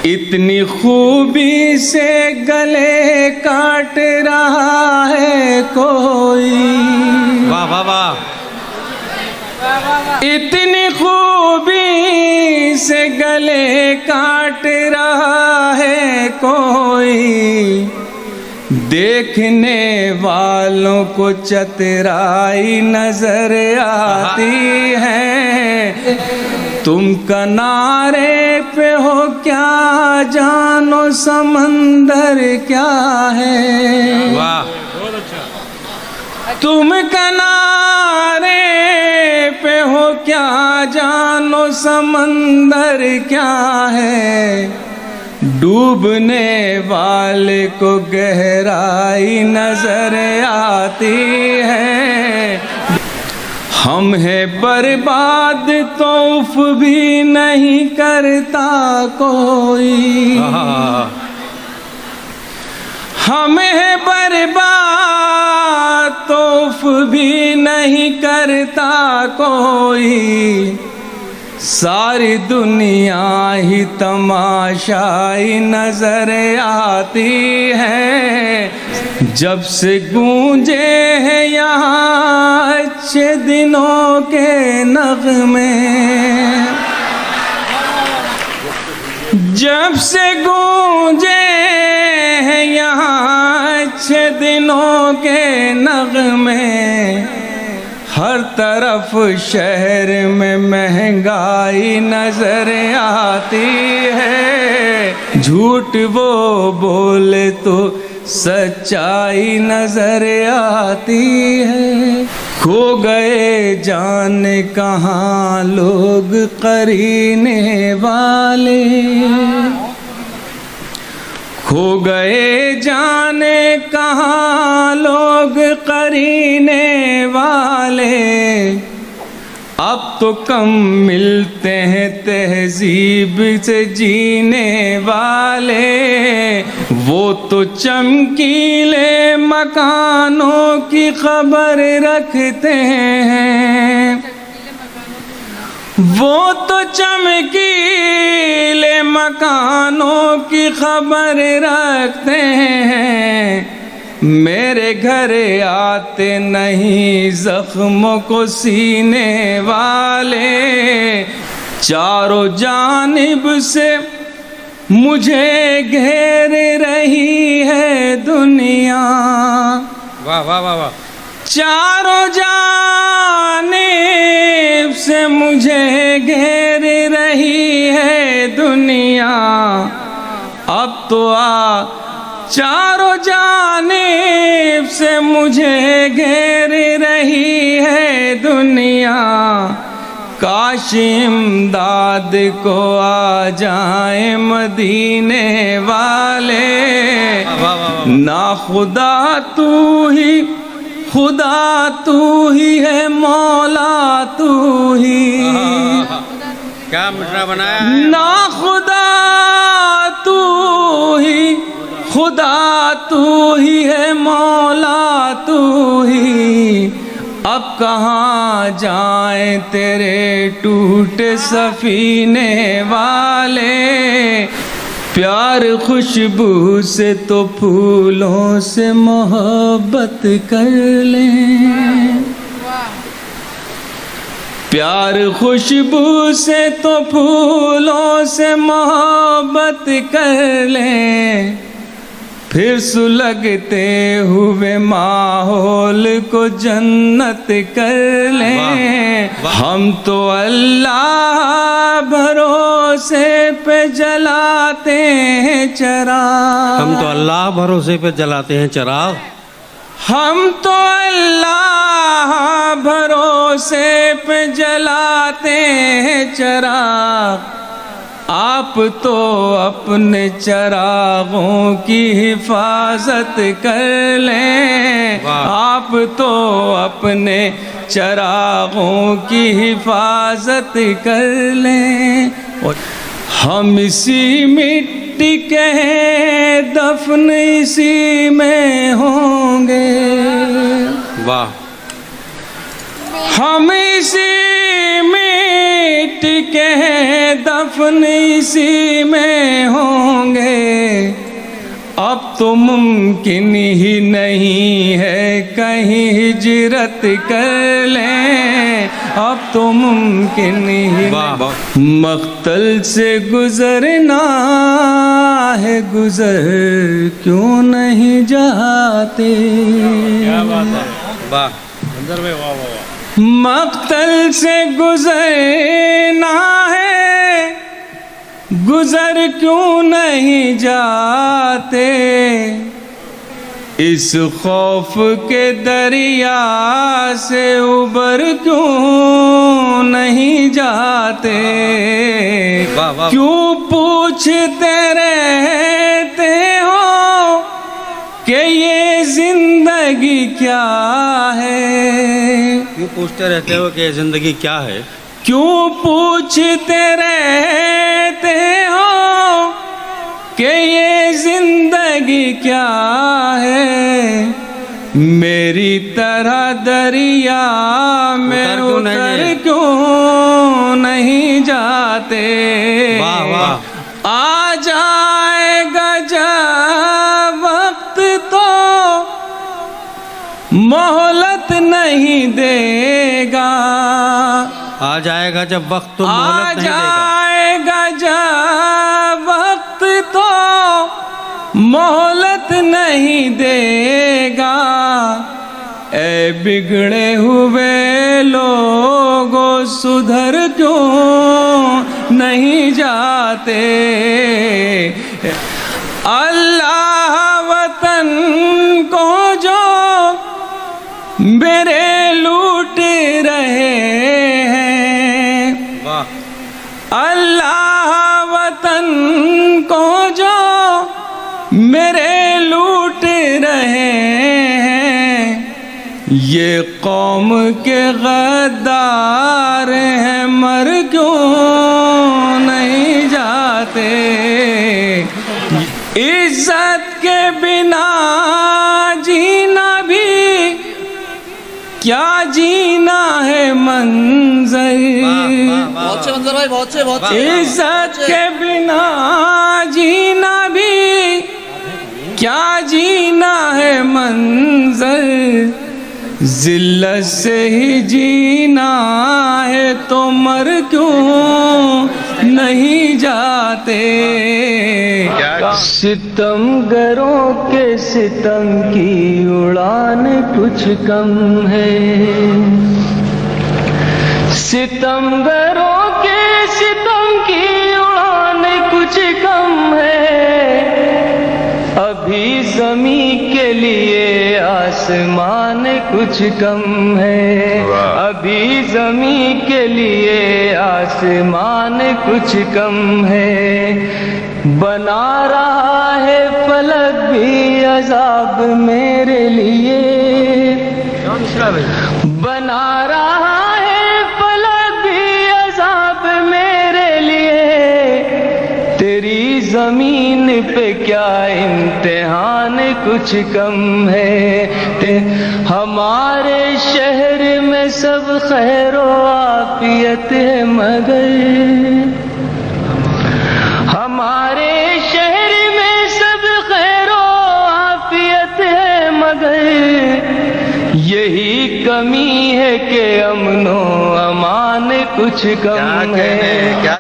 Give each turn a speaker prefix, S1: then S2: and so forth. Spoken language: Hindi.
S1: इतनी खूबी से गले काट रहा है कोई।
S2: वाह वाह वाह।
S1: इतनी खूबी से गले काट रहा है कोई, देखने वालों को चतुराई नजर आती है। तुम किनारे पे हो क्या जानो समंदर क्या है।
S2: वाह।
S1: तुम किनारे पे हो क्या जानो समंदर क्या है। डूबने वाले को गहराई नजर आती है। हम है बर्बाद तौफ भी नहीं करता कोई। हम है बर्बाद तौफ भी नहीं करता कोई। सारी दुनिया ही तमाशाई नजर आती है। जब से गूंजे हैं यहाँ अच्छे दिनों के नगमे, जब से गूंजे हैं यहाँ अच्छे दिनों के नगमे, हर तरफ शहर में महंगाई नजर आती है। झूठ वो बोले तो सच्चाई नजर आती है। खो गए जाने कहाँ लोग करीने वाले, खो गए जाने कहाँ लोग करीने वाले। अब तो कम मिलते हैं तहजीब से जीने वाले। वो तो चमकीले मकानों की खबर रखते हैं, वो तो चमकीले मकानों की खबर रखते हैं। मेरे घर आते नहीं जख्मों को सीने वाले। चारों जानिब से मुझे घेर रही है दुनिया।
S2: वाह वाह वाह वाह।
S1: चारों जानिब से मुझे घेर रही है दुनिया। अब तो चारों जानिब से मुझे घेर रही है दुनिया। काश इमदाद को आ जाए मदीने वाले। ना खुदा तू ही, खुदा तू ही है मौला तू ही।
S2: क्या मिठड़ा बनाया है।
S1: ना खुदा तू ही, खुदा तू ही है मौला तू ही। अब कहाँ जाएं तेरे टूटे सफीने वाले। प्यार खुशबू से तो फूलों से मोहब्बत कर लें। प्यार खुशबू से तो फूलों से मोहब्बत कर लें। फिर सुलगते हुए माहौल को जन्नत कर लें। हम तो अल्लाह भरोसे पे जलाते हैं चिराग।
S2: हम तो अल्लाह भरोसे पे जलाते हैं चिराग।
S1: हम तो अल्लाह भरोसे पे जलाते हैं चिराग। आप तो अपने चिरागों की हिफाजत कर लें। आप तो अपने चिरागों की हिफाजत कर लें। और हम इसी मिट्टी के हैं, दफन इसी में होंगे।
S2: वाह।
S1: हम इसी मिट्टी के हैं, दफन इसी में होंगे। अब तो मुमकिन ही नहीं है कहीं हिजरत कर लें, अब तो मुमकिन ही
S2: वाह,
S1: नहीं। मख्तल से गुजरना है, गुजर क्यों नहीं जाते।
S2: क्या बात है, वाह अंदर में, वाह वाह वाह।
S1: मख्तल से गुजरना है, गुजर क्यों नहीं जाते। इस खौफ के दरिया से उबर क्यों नहीं जाते।
S2: वाह वाह।
S1: क्यों पूछते रहते हो कि ये जिंदगी क्या है।
S2: क्यों पूछते रहते हो कि जिंदगी क्या है।
S1: क्यों पूछते रहते हो कि ये जिंदगी क्या है। मेरी तरह दरिया में उतर क्यों नहीं जाते।
S2: वाह वाह।
S1: आ जाएगा जब वक्त तो मोहलत नहीं देगा।
S2: आ जाएगा जब वक्त तो
S1: आ
S2: मोहलत नहीं देगा।
S1: जाएगा जब वक्त तो मोहलत नहीं देगा। ए बिगड़े हुए लोगों सुधर क्यों नहीं जाते। अल्लाह वतन को जो मेरे लूट रहे हैं।
S2: वाह।
S1: अल्लाह वतन को जो मेरे लूट रहे हैं। ये कौम के गद्दार हैं, मर क्यों नहीं जाते। इज्जत के बिना जीना भी क्या जीना है मंजर।
S3: बहुत से मंजर भाई, बहुत से
S1: इज्जत के बिना जीना भी क्या जीना है मंजर। जिल्लत से ही जीना है तो मर क्यों नहीं जाते। सितमगरों के सितम की उड़ान कुछ कम है। सितमगरों के सितम की उड़ान कुछ कम है। अभी ज़मीं के लिए आसमान कुछ कम है। अभी ज़मीं के लिए आसमान कुछ कम है। बना रहा है फलक भी अज़ाब मेरे लिए। बना रहा है फलक भी अज़ाब मेरे लिए। तेरी ज़मीन पे क्या इम्तिहान कुछ कम है। हमारे शहर में सब खैरो आफियत है मगर। हमारे शहर में सब खैरो आफियत है मगर। यही कमी है कि अमनो अमान कुछ कम है।